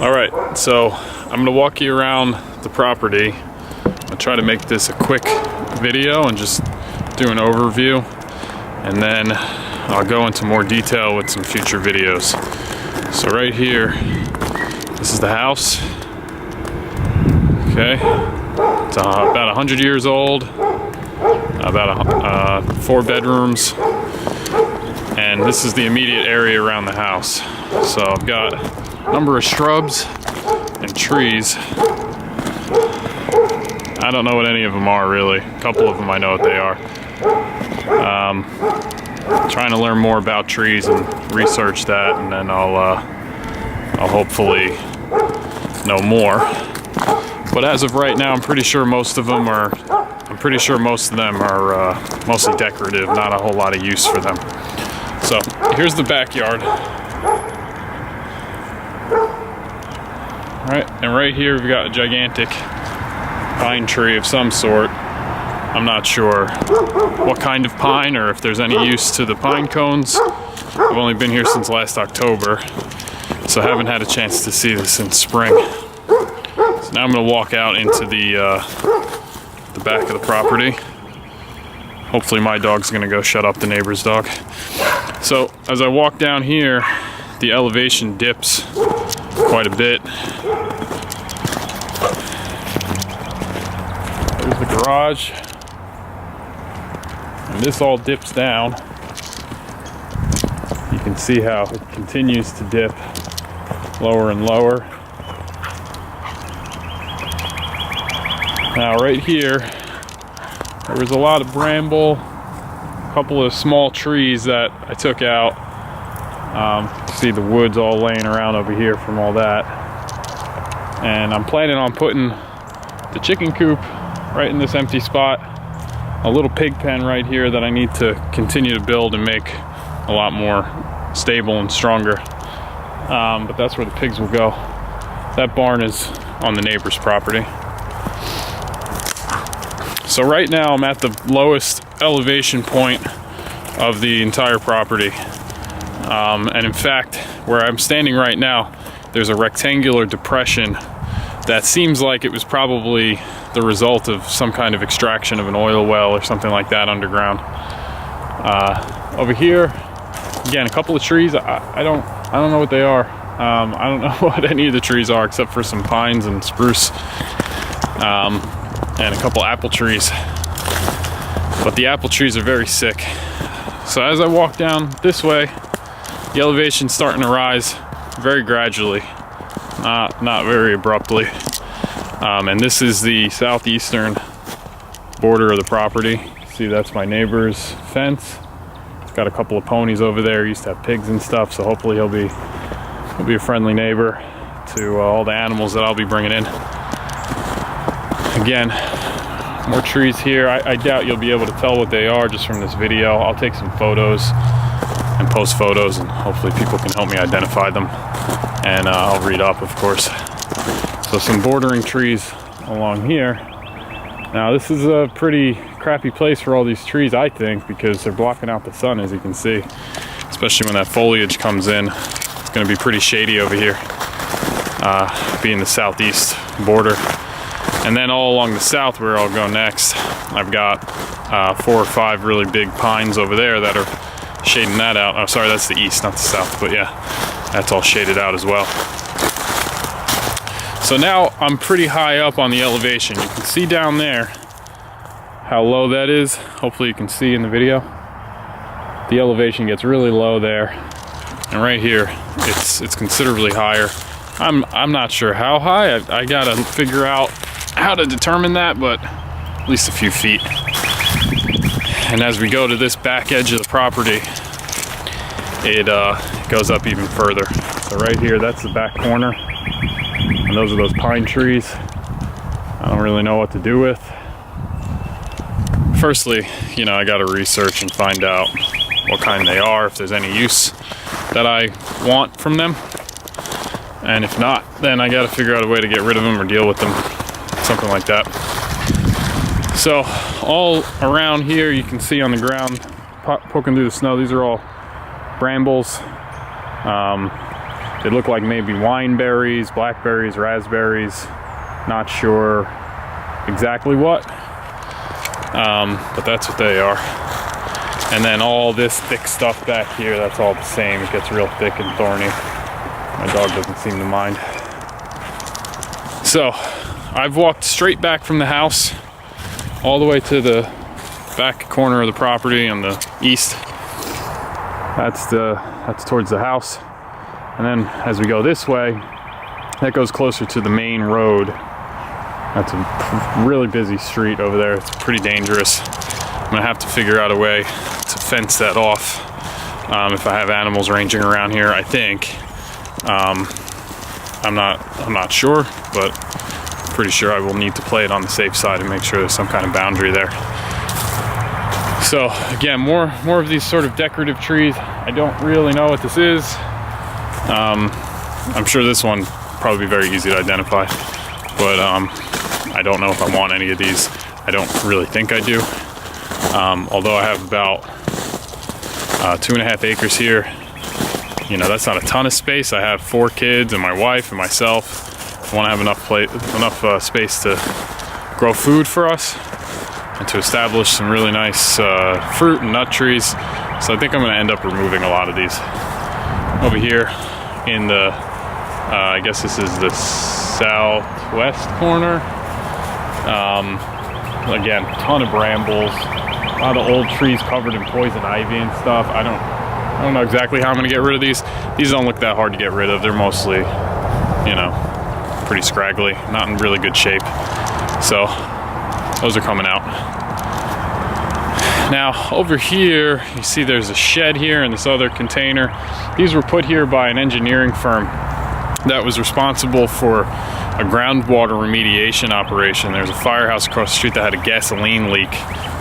All right, so I'm gonna walk you around the property. I'll try to make this a quick video and just do an overview, and then I'll go into more detail with some future videos. So right here, this is the house. Okay, it's about 100 years old, about 4 bedrooms, and this is the immediate area around the house. So I've got a number of shrubs and trees. I don't know what any of them are really. A couple of them I know what they are. Trying to learn more about trees and research that, and then I'll hopefully know more. But as of right now, I'm pretty sure most of them are mostly decorative, not a whole lot of use for them. So here's the backyard. All right, and right here we've got a gigantic pine tree of some sort. I'm not sure what kind of pine or if there's any use to the pine cones. I've only been here since last October, so I haven't had a chance to see this in spring. So now I'm gonna walk out into the back of the property. Hopefully my dog's gonna go shut up the neighbor's dog. So as I walk down here, the elevation dips quite a bit. There's the garage. And this all dips down. You can see how it continues to dip lower and lower. Now right here, there was a lot of bramble, a couple of small trees that I took out. You see the woods all laying around over here from all that. And I'm planning on putting the chicken coop right in this empty spot. A little pig pen right here that I need to continue to build and make a lot more stable and stronger. But that's where the pigs will go. That barn is on the neighbor's property. So right now I'm at the lowest elevation point of the entire property. And in fact, where I'm standing right now, there's a rectangular depression that seems like it was probably the result of some kind of extraction of an oil well or something like that underground. Over here, again, a couple of trees. I don't know what they are. I don't know what any of the trees are except for some pines and spruce, and a couple apple trees. But the apple trees are very sick. So as I walk down this way, the elevation's starting to rise very gradually, not very abruptly. And this is the southeastern border of the property. See, that's my neighbor's fence. It's got a couple of ponies over there. He used to have pigs and stuff, so hopefully he'll be a friendly neighbor to all the animals that I'll be bringing in. Again, more trees here. I doubt you'll be able to tell what they are just from this video. I'll take some photos and post photos, and hopefully people can help me identify them. And I'll read up, of course. So some bordering trees along here. Now this is a pretty crappy place for all these trees, I think, because they're blocking out the sun, as you can see. Especially when that foliage comes in. It's gonna be pretty shady over here, being the southeast border. And then all along the south, where I'll go next, I've got 4 or 5 really big pines over there that are shading that out. Oh, sorry, that's the east, not the south, but yeah, that's all shaded out as well. So now I'm pretty high up on the elevation. You can see down there how low that is. Hopefully you can see in the video. The elevation gets really low there. And right here, it's considerably higher. I'm not sure how high. I gotta figure out how to determine that, but at least a few feet. And as we go to this back edge of the property, it goes up even further. So right here, that's the back corner. And those are those pine trees. I don't really know what to do with. Firstly, you know, I gotta research and find out what kind they are, if there's any use that I want from them. And if not, then I gotta figure out a way to get rid of them or deal with them, something like that. So all around here, you can see on the ground, poking through the snow, these are all brambles. They look like maybe wineberries, blackberries, raspberries. Not sure exactly what, but that's what they are. And then all this thick stuff back here, that's all the same. It gets real thick and thorny. My dog doesn't seem to mind. So I've walked straight back from the house all the way to the back corner of the property on the east. That's towards the house. And then as we go this way, that goes closer to the main road. That's a really busy street over there. It's pretty dangerous. I'm gonna have to figure out a way to fence that off if I have animals ranging around here, I think. I'm not sure, but pretty sure I will need to play it on the safe side and make sure there's some kind of boundary there. So again, more of these sort of decorative trees. I don't really know what this is. I'm sure this one probably be very easy to identify, but I don't know if I want any of these. I don't really think I do. Although I have about 2.5 acres here. You know, that's not a ton of space. I have 4 kids and my wife and myself. I want to have enough space to grow food for us and to establish some really nice fruit and nut trees. So I think I'm going to end up removing a lot of these. Over here in the, I guess this is the southwest corner. Again, a ton of brambles, a lot of old trees covered in poison ivy and stuff. I don't know exactly how I'm gonna get rid of these. These don't look that hard to get rid of. They're mostly, you know, pretty scraggly, not in really good shape. So those are coming out. Now over here, you see there's a shed here and this other container. These were put here by an engineering firm that was responsible for a groundwater remediation operation. There's a firehouse across the street that had a gasoline leak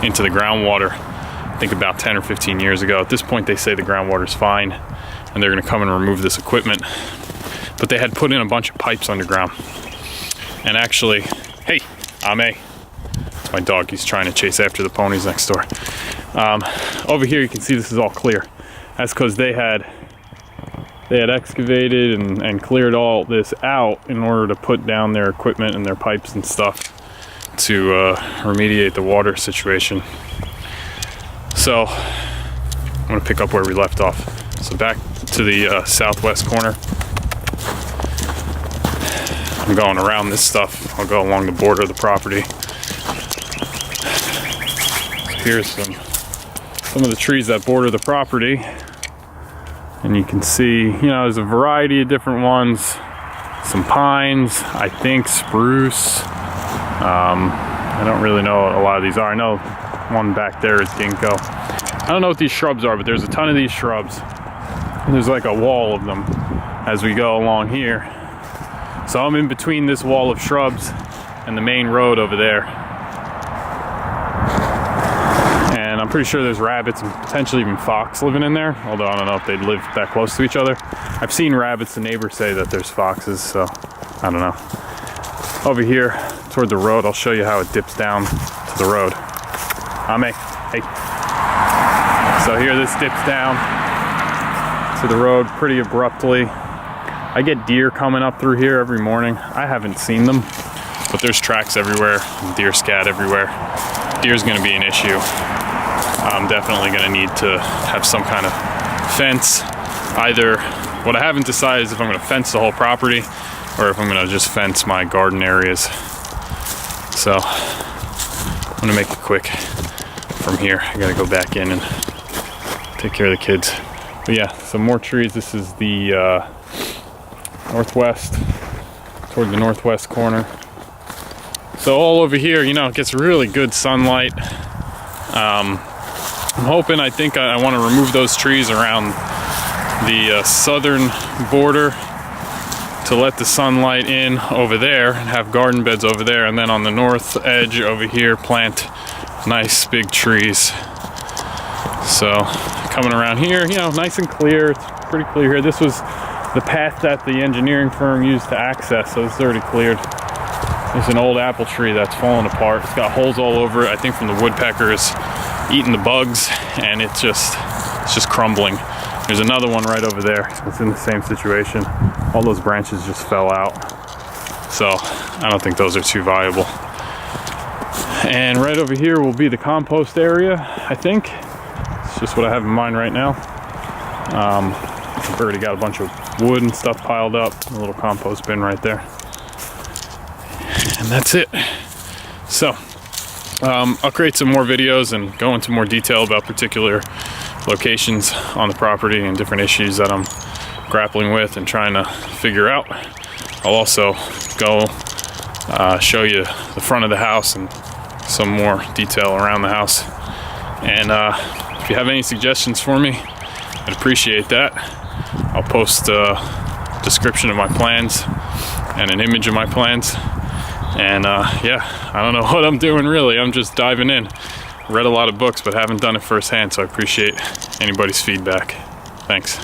into the groundwater, I think about 10 or 15 years ago. At this point, they say the groundwater's fine and they're gonna come and remove this equipment. But they had put in a bunch of pipes underground. And actually, hey, Ame, it's my dog, he's trying to chase after the ponies next door. Over here, you can see this is all clear. That's because they had excavated and cleared all this out in order to put down their equipment and their pipes and stuff to remediate the water situation. So I'm gonna pick up where we left off. So back to the southwest corner. I'm going around this stuff. I'll go along the border of the property. So here's some of the trees that border the property. And you can see, you know, there's a variety of different ones. Some pines, I think spruce. I don't really know what a lot of these are. I know one back there is ginkgo. I don't know what these shrubs are, but there's a ton of these shrubs. And there's like a wall of them as we go along here. So I'm in between this wall of shrubs and the main road over there. And I'm pretty sure there's rabbits and potentially even fox living in there, although I don't know if they'd live that close to each other. I've seen rabbits. The neighbors say that there's foxes, so I don't know. Over here toward the road, I'll show you how it dips down to the road. Ame, hey. So here this dips down to the road pretty abruptly. I get deer coming up through here every morning. I haven't seen them, but there's tracks everywhere, deer scat everywhere. Deer's gonna be an issue. I'm definitely gonna need to have some kind of fence. Either, what I haven't decided is if I'm gonna fence the whole property or if I'm gonna just fence my garden areas. So I'm gonna make it quick from here. I gotta go back in and take care of the kids. But yeah, some more trees. This is the northwest, toward the northwest corner. So all over here, you know, it gets really good sunlight. I'm hoping, I think I want to remove those trees around the southern border to let the sunlight in over there and have garden beds over there, and then on the north edge over here plant nice big trees. So coming around here, you know, nice and clear. It's pretty clear here. This was the path that the engineering firm used to access, so it's already cleared. There's an old apple tree that's fallen apart. It's got holes all over it, I think from the woodpeckers eating the bugs, and it's just crumbling. There's another one right over there. It's in the same situation. All those branches just fell out. So I don't think those are too viable. And right over here will be the compost area, I think. It's just what I have in mind right now. I've already got a bunch of wood and stuff piled up. A little compost bin right there. And that's it. So I'll create some more videos and go into more detail about particular locations on the property and different issues that I'm grappling with and trying to figure out. I'll also go show you the front of the house and some more detail around the house. And if you have any suggestions for me, I'd appreciate that. I'll post a description of my plans and an image of my plans. And yeah, I don't know what I'm doing really. I'm just diving in. Read a lot of books, but haven't done it firsthand, so I appreciate anybody's feedback. Thanks.